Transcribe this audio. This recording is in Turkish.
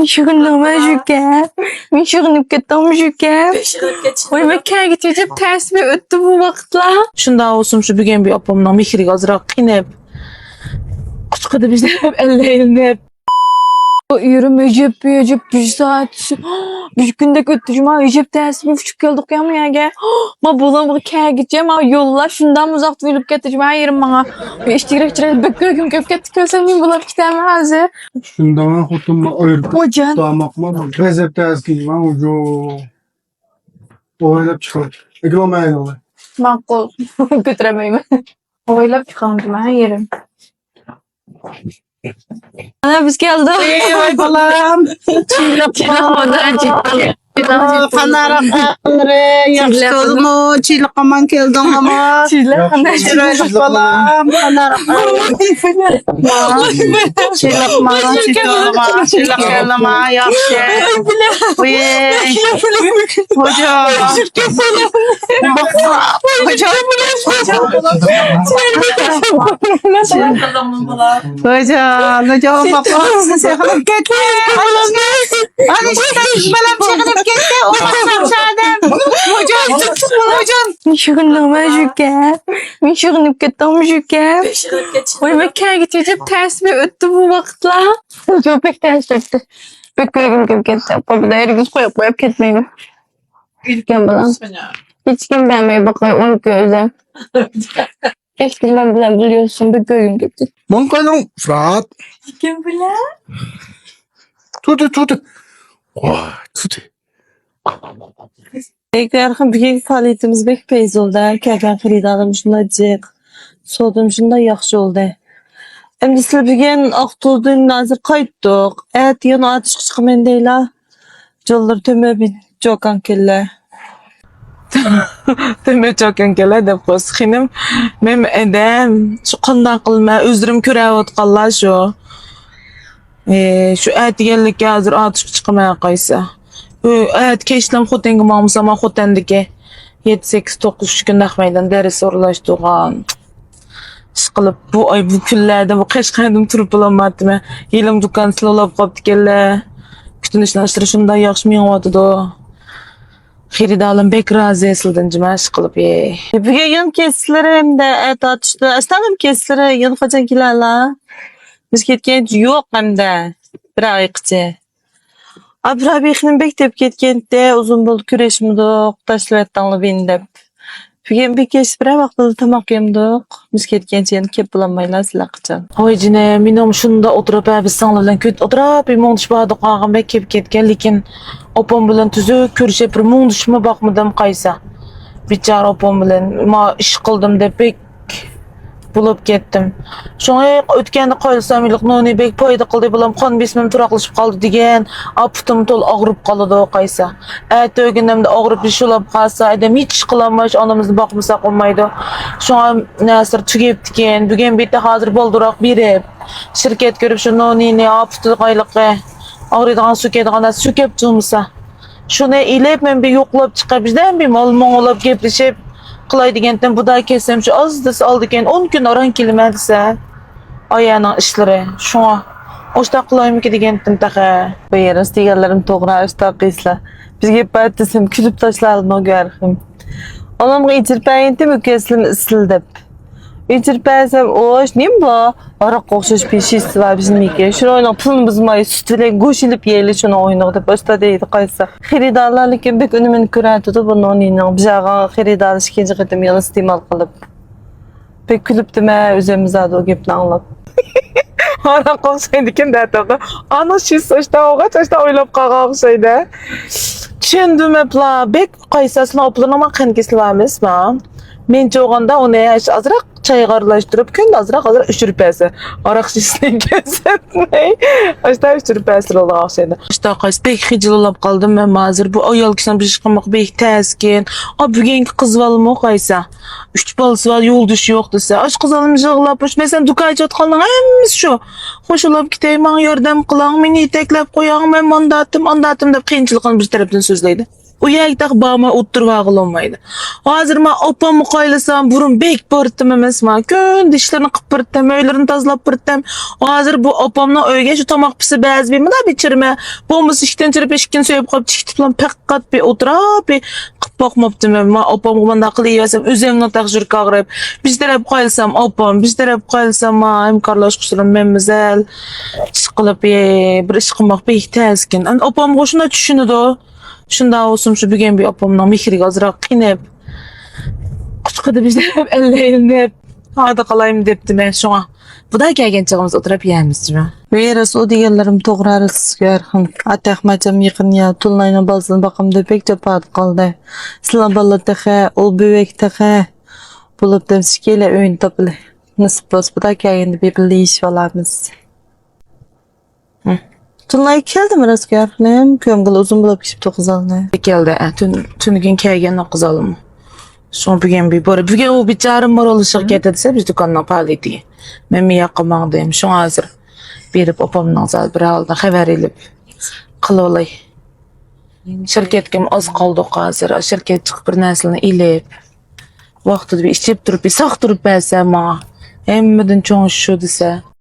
Şıkınlığıma şüker. Ben şıkınıp kettim şüker. Oy mekkaya gidecek ters bir öttü bu vakitla. Şunda olsun şu bugün bir opamdan mihri azırak qinep. Kuşkadı bizde hep elleğinde. Yürüm Ecep bir saat. Bir günde götüreceğim ha. Ecep dersi bir buçuk geldik ya mı ya gel. Ma bulan bu kaya gideceğim ha. Yollar şundan uzak verilip getireceğim ha yerim bana. Bir iştirak çirak bekliyorum köp getik ölsem ben bulap gidemem hazır. Şundan kutumma ayırıp Hocan. damakma rezep terskiyim ha ucu. Oylap çıkar. Eklemeyin olay. Makul. Götüremeyim. Oylap çıkalım ha yerim. Ana biz geldik. Ay balam. Çilekmadan ciddi. Panarak akılları yaxşı olmu. Çilek aman keldin ama. Çilekmadan Çilek balam. Panarak çilek mağan çilek olma. Çilek kelama yaxşı. Uye. Hocam. Hocam. Hocam bakmasın. Sekılıp gitti. Hadi işte balam sekılıp gitti. Olmazsam şadım. Hocam. Şıkınlığıma şüker. Ben şıkınıp kettim şüker. Oy mekkaya gidecek ters bir öttü bu vakitla. Çok pek ters öttü. Pek görevim gibi kettim. Kapıda herkes koyup ketmeyin. Kim bilen? Hiç kim beğenmeyi bakıyor onu gözüm. Hiç kim ben bilen biliyorsun bir görevim gibi. Monkalong frat. Kim bilen? Tutu. Vay tutu. Eğer bir faaliyetimiz bek peyz oldu. Kerken xiridarım şundacık. Sodum şunda yaxşı oldu. Endi sizler bugün Aqto'dan nazır qaytdıq. Evet, yana atış çıxmen deyla. Jollar tömöbin jokan kelle. Tömö jokan kelle dep qo'sqinim. Men edem şu qanday qilma özürüm ko'rayotganlar şu. Şu aytganlikka hozir atış chiqmay qaysa. Evet, keşlem xotenga mamsama xotendiki 7-8-9 gün daxmaydan ders orlaştırgan. Sıkılıp bu ay bu kunlarda bu Qashqardan turib olamadım. Yelim dukan silolab qopti kelle. Bütün işler şunda yaxşı meňawatydy. Xiridalim bek razı esildim jimaş qılıp. Bugün yan kesleri hem de et atıştı. Aslında kesleri yan qaçan kilala. Biz ketken yo'q hem de. Bir ayıqçı. Abrabixnin bektep ketkende uzun bol küreşmidik, taşlavattanlı bendep. Bugün bir keş bir vaqtda tamak yemdik. Biz ketkençe yani kep bulamayla silaqçan. Oy jine, menim şunda oturup biz sanglar bilan köt oturup bir moңduş bady qagam bek kep ketken, lekin opam bilan tüzük körüşüp bir moңduşma bakmadım qaysa. Biçara opam bilan ma iş qıldım dep bek bulup kettim. Şoňa ötkende qaýlsamylyk noni bek paýda qyldy bolam kan besmem turaqlyşyp qaldy digen aptym tol agryp qalady qaýsa. Äte ögündemde agryp bir şolap qalsa edem hiç qılanmaş anamyzdy bakmasak olmaýdy. Şoňa näsir tügep diken bugün bete hazır boldurak berip şirket görüp şu nonini apty qaýlyky agrydan sükedigan sükep jumsa. Şunu ilep men bir yoklap çıkıp bizden bir mal olap geplişip qılay degenden bu da kesem şu az aldı eken 10 gün aran kelmedise ayağına işleri şuna oşta qılayım ki degenden taqa beyeris deganlarim to'g'ri oşta qisla bizga pat desem kulib tashladim o garxim onamga ichirpayintim ukeslim isildib ichirpasam oş nim bu araq o'xshash peshisi va bizniki shuni o'ynab pulni buzmay sut bilan go'sht ilib yeyli shuni o'ynab deb oshta deydi qaysi xaridorlar lekin bek unumini ko'ratdi bu nonining bizaga xaridor ikkinchi qatim yana iste'mol qilib bek kulibdimi o'zimiz o gapni anglab araq o'xshaydi ekan dataga ana shu sochda o'g'ach o'ylab qolgan o'xshaydi tushundim apla bek qaysasini oplanama qankislamiz men çoğanda onu azraq çayga aralashtirib kunda azraq uchirpasi araq şişini kesetmey ashta uchirpasi olaq o'xshaydi ashta qays bek xijilolab qoldim men hozir bu ayol kishini bir qilmoq bek taskin bugungi qizvalmi qaysa 3 balasi var yo'ldosh yo'q desa ash qizalim yig'lab men dukancha otqanlar hammasi shu qo'shilib ketay men yordam qilang meni yetaklab qo'ying men mandatim deb qiyinchilikni bir tarafdan so'zlaydi O yektak bağma oturup ağlamaydı. Hazır ma opamı qaylasam burun bek barıttım emes ma. Gün dişlerini kıpırttım, öylerini tazlap pırttım. Hazır bu opamla öyge şu tamak pisi beyaz bir mi da biçirme. Bombası işten çirip eşkin söyleyip kap çıkıp lan pekkat bir oturup bir kıp bakmaptım ma. Opam kumanda akıl iyi versem üzerine takjır kağırıp. Bizler hep qaylasam opam, bizler hep qaylasam ma. Hem karlaş kusurum memmezel. Çıkılıp bir iş kılmak bir ihtiyazken. Opam hoşuna düşünüdü o. Şunda olsun şu bugün bir opamdan mihri azırak kinep. Kuşkadı bizler hep elleyinip. Hadi kalayım depti ben şuna. Bu da gelgen çağımız oturup yiyemiz mi? Veres o digerlerim toğrarız görhün. Atakmacam yıkın ya. Tullayna bazın bakımda pek cepat kaldı. Sılabalı tehe, ol büvek tehe. Bulup demsikele öğün tapılı. Nasıl boz bu da gelgen bir bildi iş olamız. Tullay keldi mi Razgar? Ne? Kömgül uzun bulup kişip toğuzalını. Geldi. Tüm gün kelgen o kızalım. Son bugün bir böyle. Bugün o bir çağrım var olu şirket edilse biz dükkanına pahalı diye. Ben mi yakamaktayım. Şu hazır. Berip opamdan zal bir aldı. Haber edip. Kılıolay. Şirket kim az kaldı hazır. Şirket çıkıp bir neslini ilip. Vakti bir işip durup bir sağ durup belse ma. Emmedin çoğun şu dese.